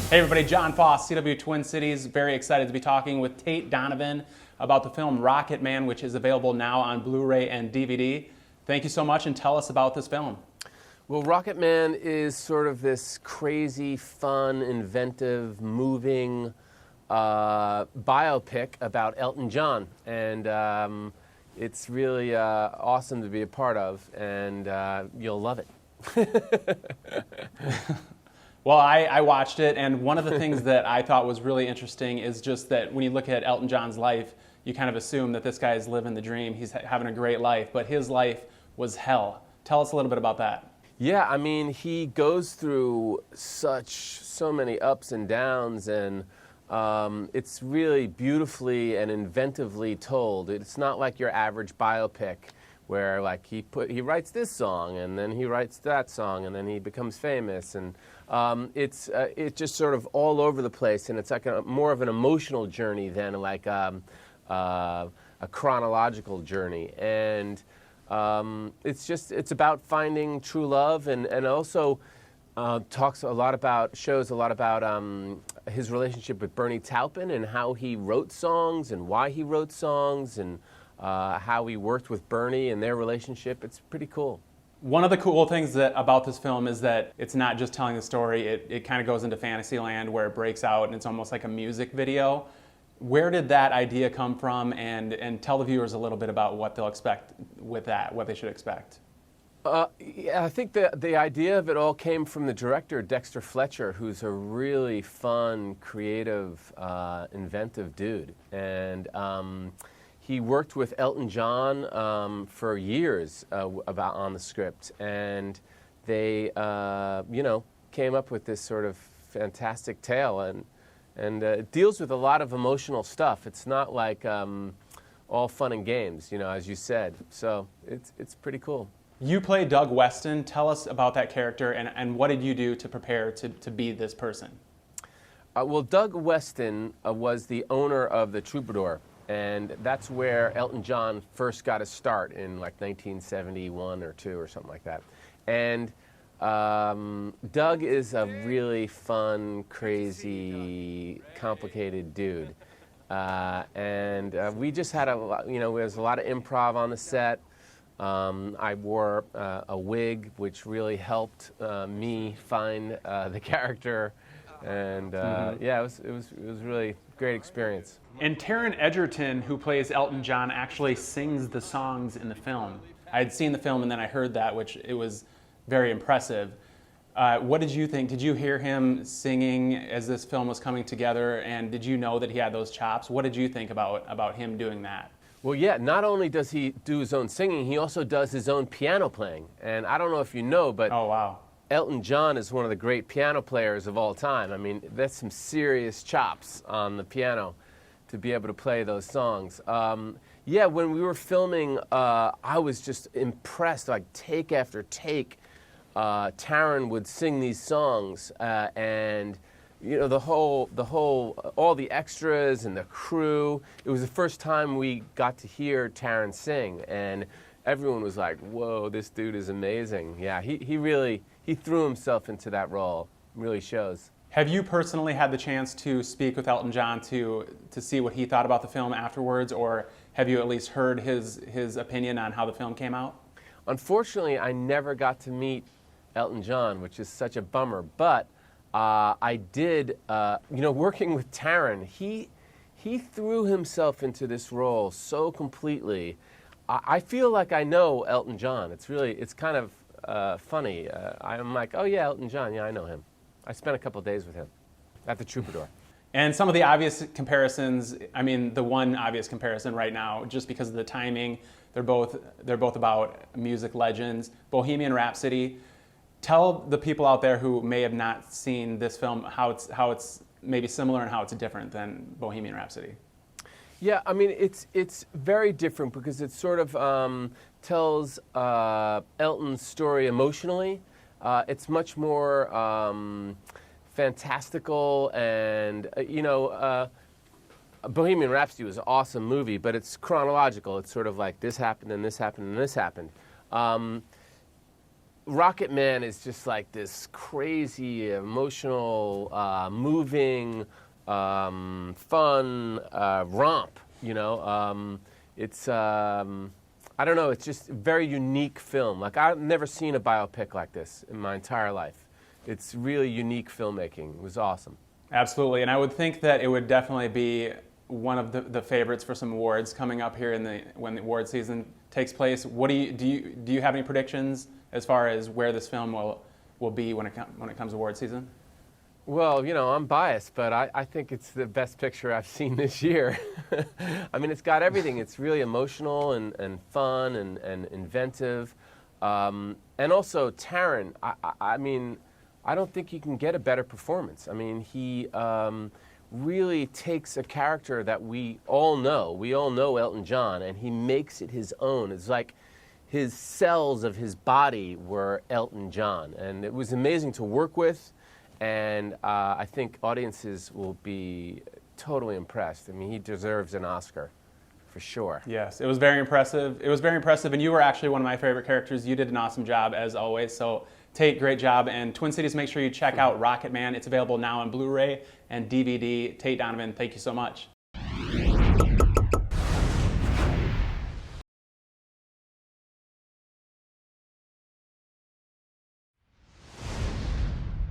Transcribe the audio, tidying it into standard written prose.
Hey everybody, John Foss, CW Twin Cities. Very excited to be talking with Tate Donovan about the film Rocket Man, which is available now on Blu-ray and DVD. Thank you so much, and tell us about this film. Well, Rocket Man is sort of this crazy, fun, inventive, moving biopic about Elton John. And it's really awesome to be a part of, and you'll love it. Well, I watched it, and one of the things that I thought was really interesting is just that when you look at Elton John's life, you kind of assume that this guy is living the dream. He's having a great life, but his life was hell. Tell us a little bit about that. Yeah, I mean, he goes through so many ups and downs, and it's really beautifully and inventively told. It's not like your average biopic where like he writes this song and then he writes that song and then he becomes famous, and it's just sort of all over the place, and it's like more of an emotional journey than like a chronological journey. And it's about finding true love, and also shows a lot about his relationship with Bernie Taupin and how he wrote songs and why he wrote songs, and how he worked with Bernie and their relationship. It's pretty cool. One of the cool things about this film is that it's not just telling the story. It kind of goes into fantasy land where it breaks out and it's almost like a music video. Where did that idea come from? And tell the viewers a little bit about what they'll expect with that, what they should expect. Yeah, I think the idea of it all came from the director, Dexter Fletcher, who's a really fun, creative, inventive dude. And he worked with Elton John for years on the script, and they, came up with this sort of fantastic tale, and it deals with a lot of emotional stuff. It's not like all fun and games, as you said. So it's pretty cool. You play Doug Weston. Tell us about that character, and what did you do to prepare to be this person? Well, Doug Weston was the owner of the Troubadour, and that's where Elton John first got his start in like 1971 or 2 or something like that. And Doug is a really fun, crazy, complicated dude. And we just had there was a lot of improv on the set. I wore a wig, which really helped me find the character. And yeah, it was really a great experience. And Taron Egerton, who plays Elton John, actually sings the songs in the film. I had seen the film and then I heard that, which it was very impressive. What did you think? Did you hear him singing as this film was coming together, and did you know that he had those chops? What did you think about him doing that? Well, yeah, not only does he do his own singing, he also does his own piano playing. And I don't know if you know, but oh, wow. Elton John is one of the great piano players of all time. I mean, that's some serious chops on the piano to be able to play those songs. Yeah, when we were filming, I was just impressed. Like take after take, Taron would sing these songs, and all the extras and the crew. It was the first time we got to hear Taron sing, and everyone was like, "Whoa, this dude is amazing!" Yeah, he really threw himself into that role. Really shows. Have you personally had the chance to speak with Elton John to see what he thought about the film afterwards, or have you at least heard his opinion on how the film came out? Unfortunately, I never got to meet Elton John, which is such a bummer. But I did, working with Taron, he threw himself into this role so completely. I feel like I know Elton John. It's kind of funny. I'm like, oh yeah, Elton John, yeah, I know him. I spent a couple of days with him at the Troubadour. And some of the obvious comparisons, I mean, the one obvious comparison right now, just because of the timing, they're both about music legends. Bohemian Rhapsody. Tell the people out there who may have not seen this film how it's maybe similar and how it's different than Bohemian Rhapsody. Yeah, I mean, it's very different because it sort of tells Elton's story emotionally. It's much more fantastical, and Bohemian Rhapsody was an awesome movie, but it's chronological. It's sort of like this happened and this happened and this happened. Rocket Man is just like this crazy, emotional, moving, fun romp. You know, it's I don't know. It's just a very unique film. Like I've never seen a biopic like this in my entire life. It's really unique filmmaking. It was awesome. Absolutely, and I would think that it would definitely be one of the favorites for some awards coming up here when the award season takes place. What do you have any predictions as far as where this film will be when it comes to award season? Well, you know, I'm biased, but I think it's the best picture I've seen this year. I mean, it's got everything. It's really emotional and fun and inventive. And also, Taron, I mean, I don't think you can get a better performance. I mean, he really takes a character that we all know. We all know Elton John, and he makes it his own. It's like his cells of his body were Elton John. And it was amazing to work with. And I think audiences will be totally impressed. I mean, he deserves an Oscar, for sure. Yes, it was very impressive. It was very impressive, and you were actually one of my favorite characters. You did an awesome job, as always. So, Tate, great job. And Twin Cities, make sure you check out Rocket Man. It's available now on Blu-ray and DVD. Tate Donovan, thank you so much.